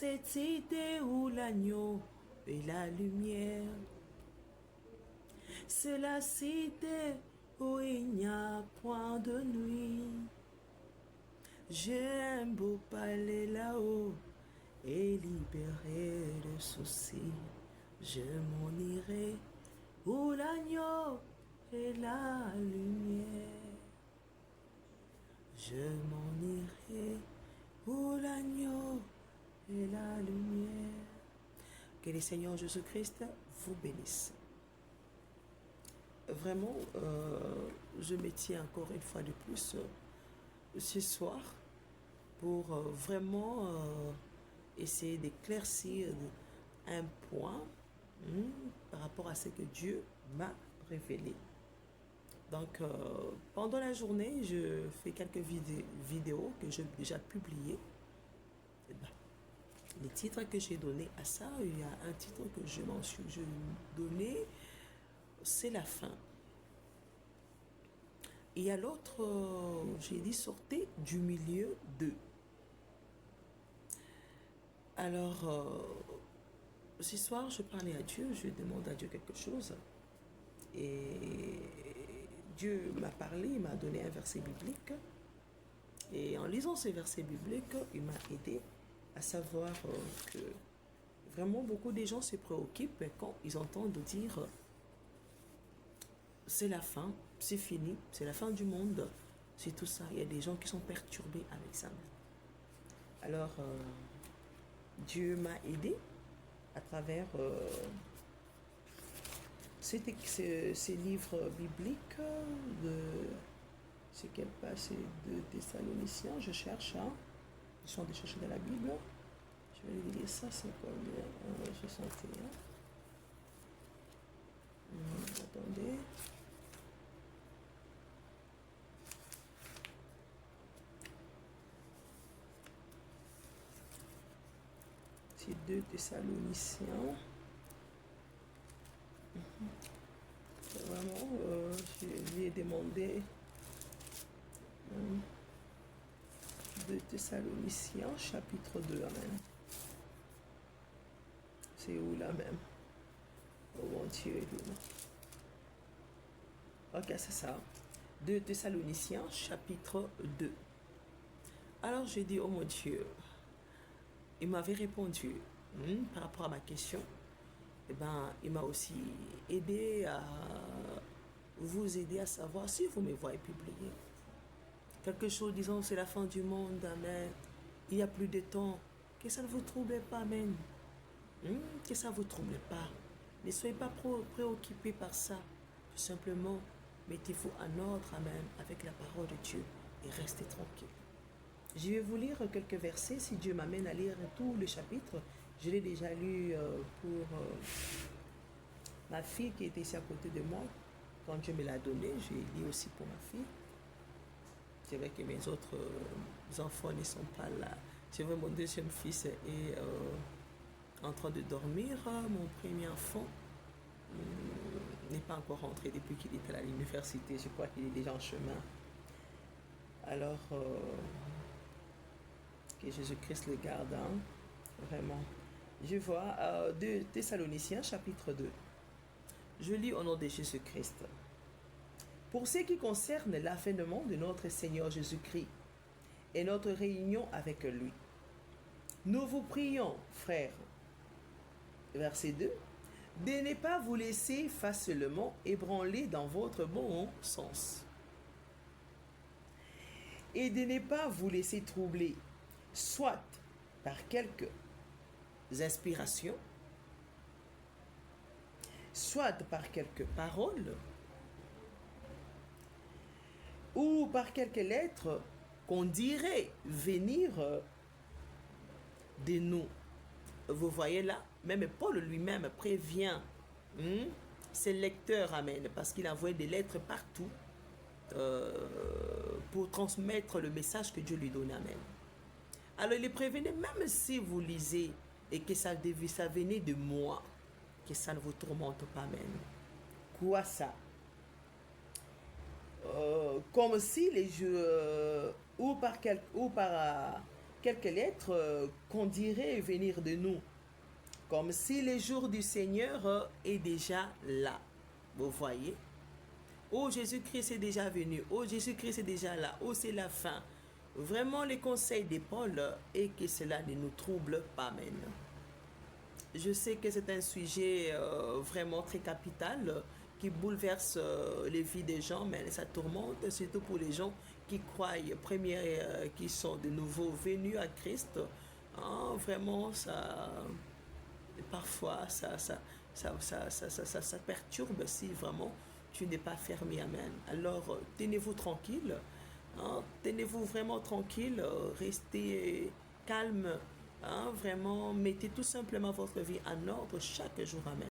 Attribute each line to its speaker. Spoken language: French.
Speaker 1: cette cité où l'agneau et la lumière. C'est la cité où il n'y a point de nuit. J'ai un beau palais là-haut et libéré de soucis. Je m'en irai où l'agneau et la lumière. Je m'en irai où l'agneau et la lumière. Que le Seigneur Jésus-Christ vous bénisse. Vraiment, je me tiens encore une fois de plus ce soir pour vraiment essayer d'éclaircir un point par rapport à ce que Dieu m'a révélé. Donc, pendant la journée, je fais quelques vidéos que j'ai déjà publiées. Les titres que j'ai donnés à ça, il y a un titre que je donné, c'est la fin. Et à l'autre, j'ai dit sortez du milieu d'eux. Alors, ce soir, je parlais à Dieu, je demande à Dieu quelque chose. Et Dieu m'a parlé, il m'a donné un verset biblique. Et en lisant ces versets bibliques, il m'a aidé à savoir que vraiment beaucoup de gens se préoccupent quand ils entendent dire c'est la fin, c'est fini, c'est la fin du monde, c'est tout ça. Il y a des gens qui sont perturbés avec ça. Alors, Dieu m'a aidé à travers ces livres bibliques c'est quelle page? C'est de Thessaloniciens, je cherche, hein. Ils sont de chercher dans la Bible. Je vais lire ça, c'est combien? 61. Attendez. C'est 2 Thessaloniciens. Vraiment, je lui ai demandé 2 Thessaloniciens, chapitre 2, amen. C'est où là même? Oh mon Dieu, ok, c'est ça. 2 Thessaloniciens, chapitre 2. Alors j'ai dit, oh mon Dieu, il m'avait répondu par rapport à ma question. Eh ben, il m'a aussi aidé à vous aider à savoir si vous me voyez publier quelque chose disant c'est la fin du monde, amen. Il n'y a plus de temps. Que ça ne vous trouble pas, amen. Que ça ne vous trouble pas. Ne soyez pas préoccupés par ça. Tout simplement, mettez-vous en ordre, amen, avec la parole de Dieu et restez tranquille. Je vais vous lire quelques versets, si Dieu m'amène à lire tout le chapitre. Je l'ai déjà lu pour ma fille qui était ici à côté de moi. Quand Dieu me l'a donné, j'ai lu aussi pour ma fille. C'est vrai que mes autres enfants ne sont pas là. C'est vrai, mon deuxième fils est en train de dormir. Mon premier enfant n'est pas encore rentré depuis qu'il était à l'université. Je crois qu'il est déjà en chemin. Alors, que Jésus-Christ le garde, hein, vraiment. Je vois 2 Thessaloniciens, chapitre 2. Je lis au nom de Jésus-Christ. Pour ce qui concerne l'avènement de notre Seigneur Jésus-Christ et notre réunion avec lui, nous vous prions, frères, verset 2, de ne pas vous laisser facilement ébranler dans votre bon sens et de ne pas vous laisser troubler, soit par quelques inspirations, soit par quelques paroles, ou par quelques lettres qu'on dirait venir de nous. Vous voyez là, même Paul lui-même prévient ses lecteurs, amen, parce qu'il envoyait des lettres partout pour transmettre le message que Dieu lui donnait, amen. Alors il les prévenait, même si vous lisez et que ça venait de moi, que ça ne vous tourmente pas, amen. Quoi ça? Comme si les jeux ou par quelques lettres qu'on dirait venir de nous. Comme si le jour du Seigneur est déjà là. Vous voyez? Oh, Jésus-Christ est déjà venu. Oh, Jésus-Christ est déjà là. Oh, c'est la fin. Vraiment, le conseil de Paul est que cela ne nous trouble pas maintenant. Je sais que c'est un sujet vraiment très capital qui bouleverse les vies des gens, mais ça tourmente surtout pour les gens qui croient, qui sont de nouveau venus à Christ. Hein, vraiment, parfois, ça perturbe si vraiment tu n'es pas fermé. Amen. Alors, tenez-vous tranquille. Hein, tenez-vous vraiment tranquille. Restez calme. Hein, vraiment, mettez tout simplement votre vie en ordre chaque jour. Amen.